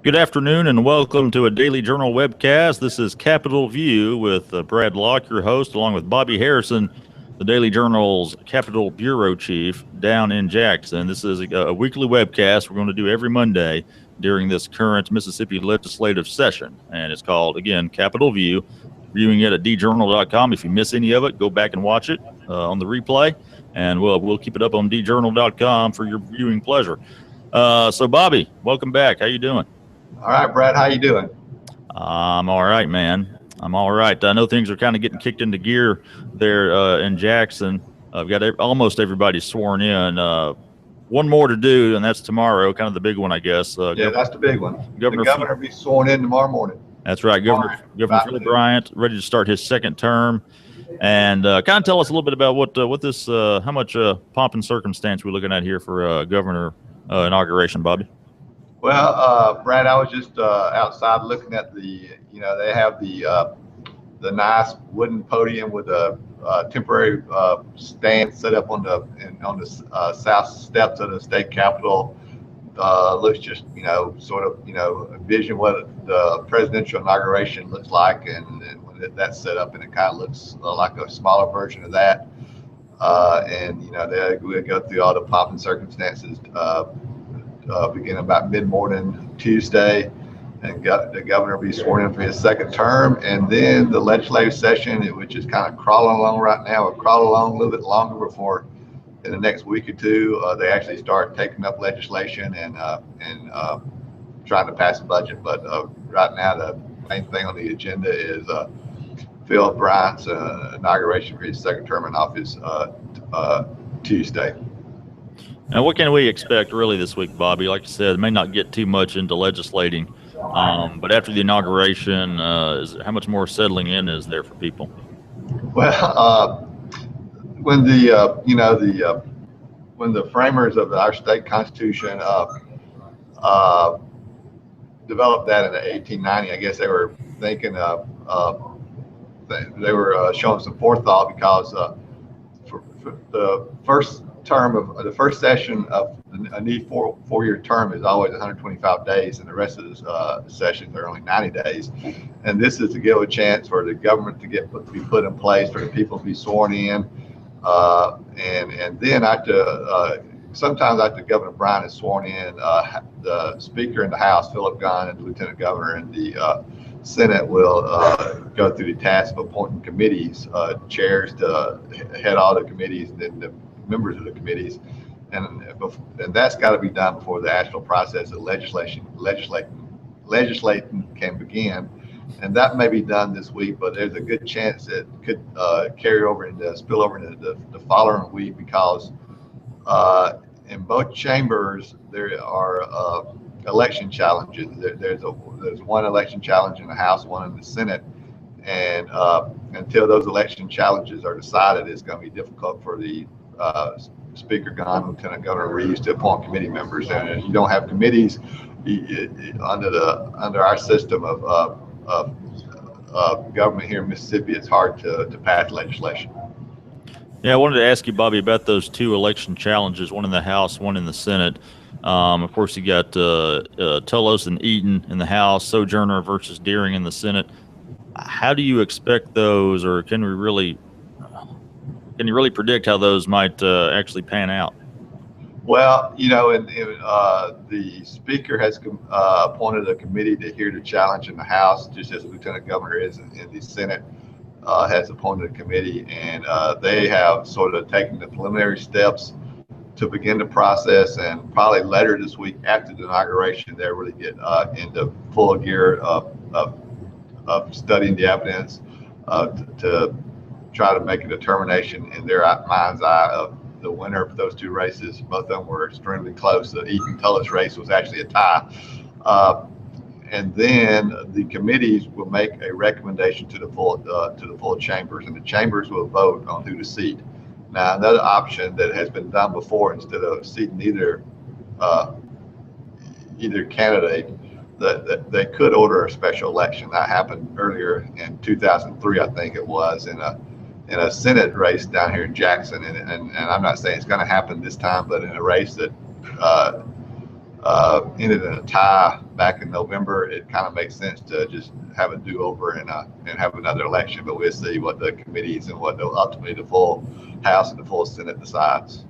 Good afternoon and welcome to a Daily Journal webcast. This is Capitol View with Brad Locke, your host, along with Bobby Harrison, the Daily Journal's Capitol Bureau Chief down in Jackson. This is a weekly webcast we're going to do every Monday during this current Mississippi legislative session. And it's called, again, Capitol View, viewing it at djournal.com. If you miss any of it, go back and watch it on the replay. And we'll keep it up on djournal.com for your viewing pleasure. So, Bobby, welcome back. How you doing? All right, Brad, how you doing? I'm all right, man. I'm all right. I know things are kind of getting kicked into gear there in Jackson. I've got almost everybody sworn in. One more to do, and that's tomorrow, kind of the big one, I guess. Yeah, that's the big one. Governor the governor will be sworn in tomorrow morning. That's right. Governor Phil Bryant, ready to start his second term. And kind of tell us a little bit about what this, how much pomp and circumstance we're looking at here for governor inauguration, Bobby. Well, Brad, I was just outside looking at they have the nice wooden podium with a temporary stand set up on the south steps of the state capitol. Looks just, envision what the presidential inauguration looks like, and when that's set up, and it kind of looks like a smaller version of that. We'll go through all the pomp and circumstances. Beginning about mid-morning Tuesday, and the governor will be sworn in for his second term. And then the legislative session, which is kind of crawling along right now, will crawl along a little bit longer before, in the next week or two, they actually start taking up legislation and trying to pass a budget. But right now, the main thing on the agenda is Phil Bryant's inauguration for his second term in office Tuesday. Now, what can we expect really this week, Bobby? Like I said, it may not get too much into legislating, but after the inauguration, how much more settling in is there for people? Well, when when the framers of our state constitution developed that in 1890, I guess they were thinking they were showing some forethought, because for the first term of the first session of a new four-year term is always 125 days, and the rest of the sessions are only 90 days. And this is to give a chance for the government to be put in place, for the people to be sworn in, and then sometimes after Governor Bryant is sworn in, the Speaker in the House, Philip Gunn, and the Lieutenant Governor in the Senate will go through the task of appointing committees, chairs to head all the committees, and the members of the committees, and that's got to be done before the actual process of legislating can begin. And that may be done this week, but there's a good chance it could spill over into the following week, because in both chambers there are election challenges. There's one election challenge in the House, one in the Senate, and until those election challenges are decided, it's going to be difficult for the Speaker Gunn, Lieutenant Governor Reeves to appoint committee members. And if you don't have committees under our system of government here in Mississippi, it's hard to pass legislation. Yeah, I wanted to ask you, Bobby, about those two election challenges, one in the House, one in the Senate. Of course, you got Tullos and Eaton in the House, Sojourner versus Deering in the Senate. How do you expect those, or can you really predict how those might actually pan out? Well, the Speaker has appointed a committee to hear the challenge in the House, just as the Lieutenant Governor is in the Senate. Has appointed a committee, and they have sort of taken the preliminary steps to begin the process, and probably later this week after the inauguration, they'll really get into full gear of studying the evidence to try to make a determination in their mind's eye of the winner of those two races. Both of them were extremely close. The Eaton-Tullis race was actually a tie. And then the committees will make a recommendation to the full chambers, and the chambers will vote on who to seat. Now, another option that has been done before, instead of seating either candidate, that they could order a special election. That happened earlier in 2003, I think it was, in a Senate race down here in Jackson. And I'm not saying it's going to happen this time, but in a race that ended in a tie back in November, it kind of makes sense to just have a do-over and have another election. But we'll see what the committees and what ultimately the full House and the full Senate decides.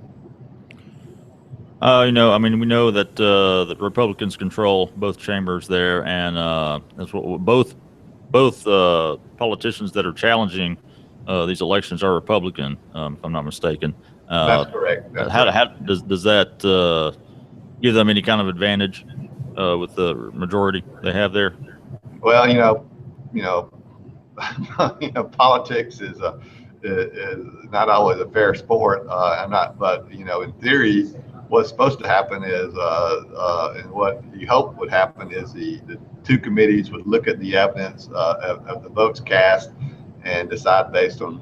I mean, we know that the Republicans control both chambers there, and that's what both politicians that are challenging these elections are Republican, if I'm not mistaken. That's correct. That's how right. does that give them any kind of advantage with the majority they have there? Well, you know, politics is not always a fair sport. I'm not, but in theory, what's supposed to happen is, and what you hope would happen is the two committees would look at the evidence of the votes cast and decide based on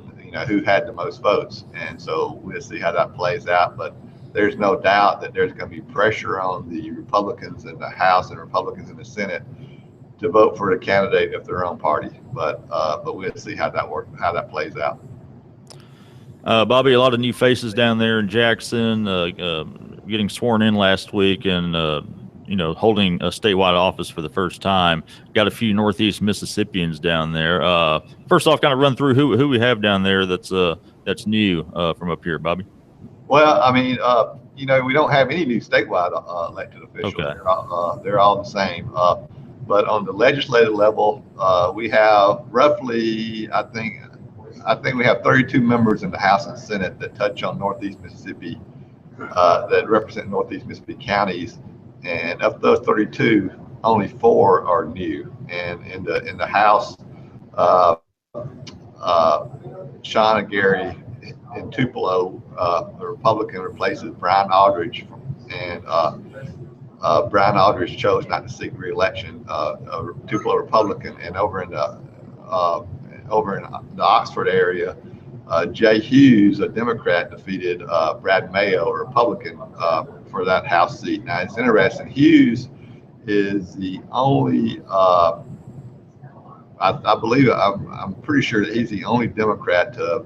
who had the most votes. And so we'll see how that plays out. But there's no doubt that there's going to be pressure on the Republicans in the House and Republicans in the Senate to vote for the candidate of their own party. But we'll see how that plays out. Bobby, a lot of new faces down there in Jackson, getting sworn in last week and, holding a statewide office for the first time. Got a few Northeast Mississippians down there. First off, kind of run through who we have down there that's new from up here, Bobby. Well, I mean, we don't have any new statewide elected officials. Okay. They're all the same. But on the legislative level, we have roughly, I think we have 32 members in the House and Senate that touch on Northeast Mississippi, that represent Northeast Mississippi counties. And of those 32, only 4 are new. And in the House, Sean and Gary in Tupelo, the Republican replaces Brian Aldridge, and Brian Aldridge chose not to seek re-election, a Tupelo Republican. And over in the Oxford area, Jay Hughes, a Democrat, defeated Brad Mayo, a Republican, for that House seat. Now it's interesting. Hughes is the only, I'm pretty sure that he's the only Democrat to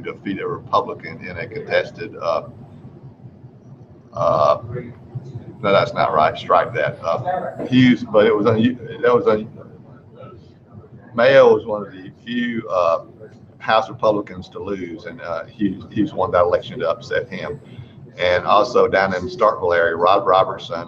defeat a Republican in a contested. No, that's not right. Strike that. Hughes, but Mayo was one of the few House Republicans to lose, and Hughes won that election to upset him. And also down in the Starkville area, Rod Robertson,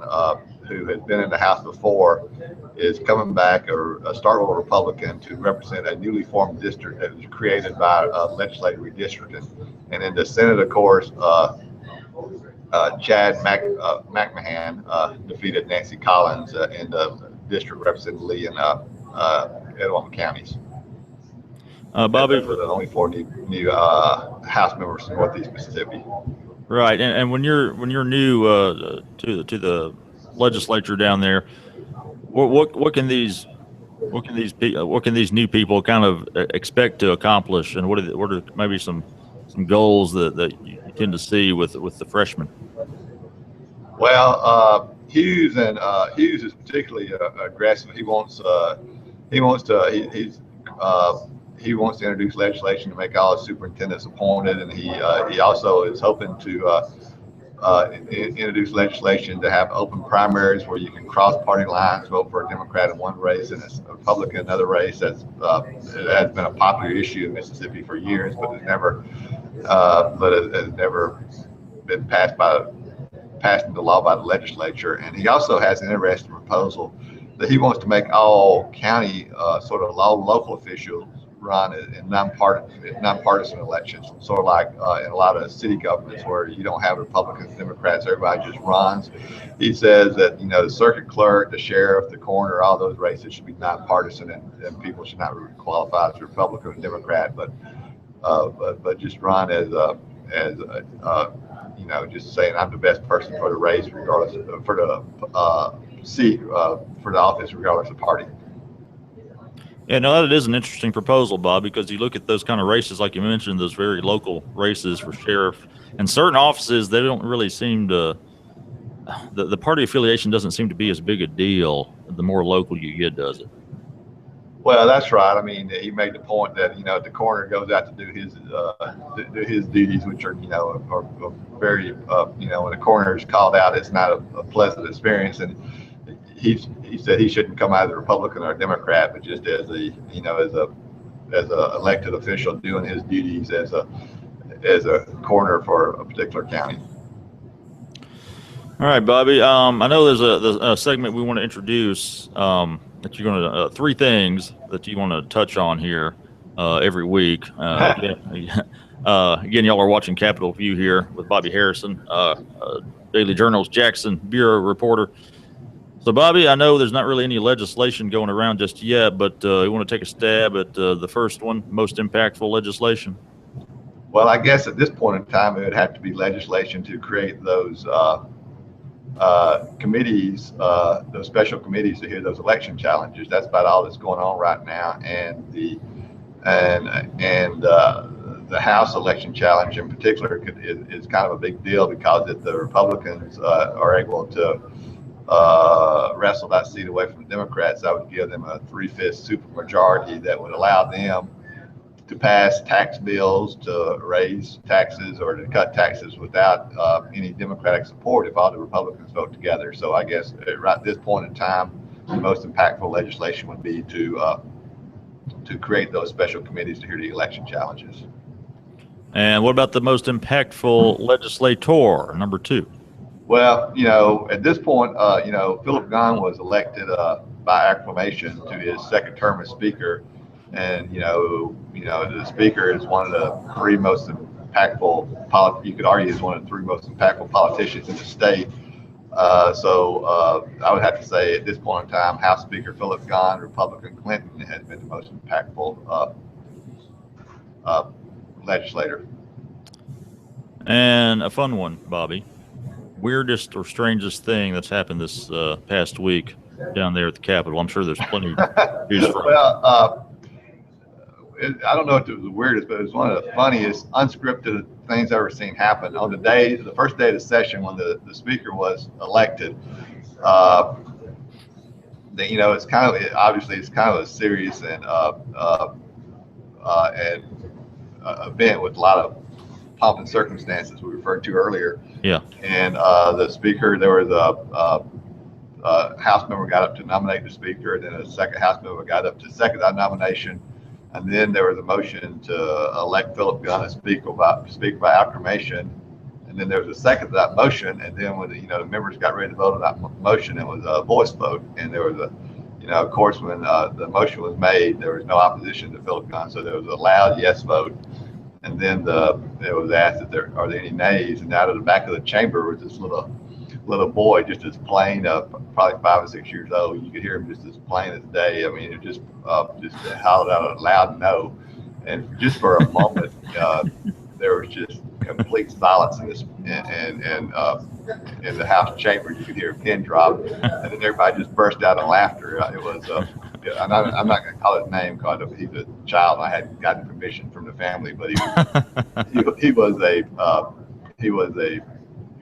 who had been in the House before, is coming back, a Starkville Republican, to represent a newly formed district that was created by legislative redistricting. And in the Senate, of course, Chad McMahon defeated Nancy Collins in the district representing Lee and Edwin counties. Bobby, for the only 4 new House members in Northeast Mississippi. Right, and when you're new to the legislature down there, what can these new people kind of expect to accomplish, and what are maybe some goals that you tend to see with the freshmen? Well, Hughes is particularly aggressive. He wants to introduce legislation to make all the superintendents appointed, and he also is hoping to introduce legislation to have open primaries where you can cross party lines, vote for a Democrat in one race and a Republican in another race. It has been a popular issue in Mississippi for years, but it has never been passed into law by the legislature. And he also has an interesting proposal that he wants to make all county sort of local officials run in nonpartisan elections, sort of like in a lot of city governments where you don't have Republicans, Democrats, everybody just runs. He says that the circuit clerk, the sheriff, the coroner, all those races should be nonpartisan, and people should not qualify as Republican or Democrat, but just run as just saying I'm the best person for the race, regardless for the seat for the office, regardless of party. Yeah, no, that is an interesting proposal, Bob, because you look at those kind of races, like you mentioned, those very local races for sheriff and certain offices, they don't really seem to, the party affiliation doesn't seem to be as big a deal the more local you get, does it? Well, that's right. I mean, he made the point that the coroner goes out to do his duties, which are are very when the coroner is called out, it's not a pleasant experience, and he said he shouldn't come out as a Republican or a Democrat, but just as a elected official doing his duties as a coroner for a particular county. All right, Bobby. I know there's a segment we want to introduce that you're going to three things that you want to touch on here every week. Again, y'all are watching Capitol View here with Bobby Harrison, Daily Journal's Jackson bureau reporter. So, Bobby, I know there's not really any legislation going around just yet, but you want to take a stab at the first one, most impactful legislation? Well, I guess at this point in time, it would have to be legislation to create those committees, those special committees to hear those election challenges. That's about all that's going on right now, and the House election challenge in particular is kind of a big deal, because if the Republicans are able to wrestle that seat away from the Democrats, that would give them a 3/5 supermajority that would allow them to pass tax bills, to raise taxes, or to cut taxes without any Democratic support if all the Republicans vote together. So I guess right at this point in time, the most impactful legislation would be to create those special committees to hear the election challenges. And what about the most impactful legislator, number two? Well, at this point, Philip Gunn was elected by acclamation to his second term as Speaker. And, the Speaker is one of the three most impactful, you could argue is one of the three most impactful politicians in the state. So I would have to say at this point in time, House Speaker Philip Gunn, Republican Clinton, has been the most impactful legislator. And a fun one, Bobby. Weirdest or strangest thing that's happened this past week down there at the Capitol? I'm sure there's plenty to choose from. Well, I don't know if it was the weirdest, but it was one of the funniest unscripted things I've ever seen happen. On the first day of the session, when the Speaker was elected, it's kind of obviously it's kind of a serious and event with a lot of pomp and circumstances we referred to earlier. Yeah. And the Speaker, there was a House member got up to nominate the Speaker, and then a second House member got up to second that nomination. And then there was a motion to elect Philip Gunn as Speaker by acclamation. And then there was a second to that motion. And then when the members got ready to vote on that motion, it was a voice vote. And there was of course, when the motion was made, there was no opposition to Philip Gunn, so there was a loud yes vote. And then it was asked are there any nays? And out of the back of the chamber was this little boy, just as plain, probably 5 or 6 years old. You could hear him just as plain as day. I mean, it just howled out a loud no. And just for a moment, there was just complete silence in this, and in the House chamber. You could hear a pin drop, and then everybody just burst out in laughter. It was, I'm not going to call his name because he's a child. I hadn't gotten permission from the family, but he was a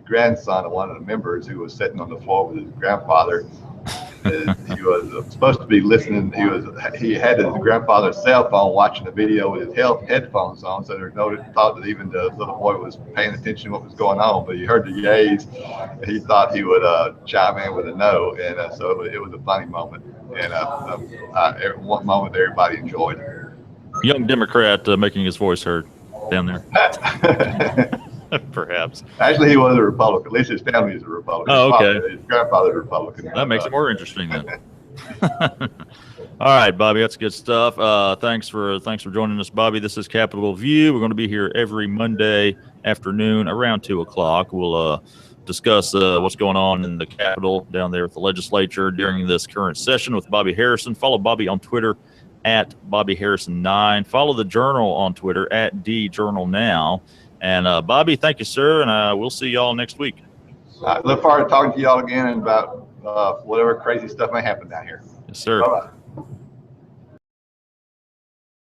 grandson of one of the members who was sitting on the floor with his grandfather. He was supposed to be listening. He had his grandfather's cell phone watching the video with his headphones on, so there's no thought that even the little boy was paying attention to what was going on. But he heard the yays, and he thought he would chime in with a no, and so it was a funny moment, and one moment everybody enjoyed. Young Democrat making his voice heard down there. Perhaps. Actually, he was a Republican. At least his family is a Republican. Oh, okay. His grandfather's a Republican. That makes it more interesting then. All right, Bobby, that's good stuff. Thanks for joining us, Bobby. This is Capitol View. We're going to be here every Monday afternoon around 2:00. We'll discuss what's going on in the Capitol down there at the legislature during this current session with Bobby Harrison. Follow Bobby on Twitter at BobbyHarrison9. Follow the Journal on Twitter at DJournalNow. And Bobby, thank you, sir, and we'll see y'all next week. I look forward to talking to y'all again about whatever crazy stuff may happen down here. Yes, sir. Bye-bye.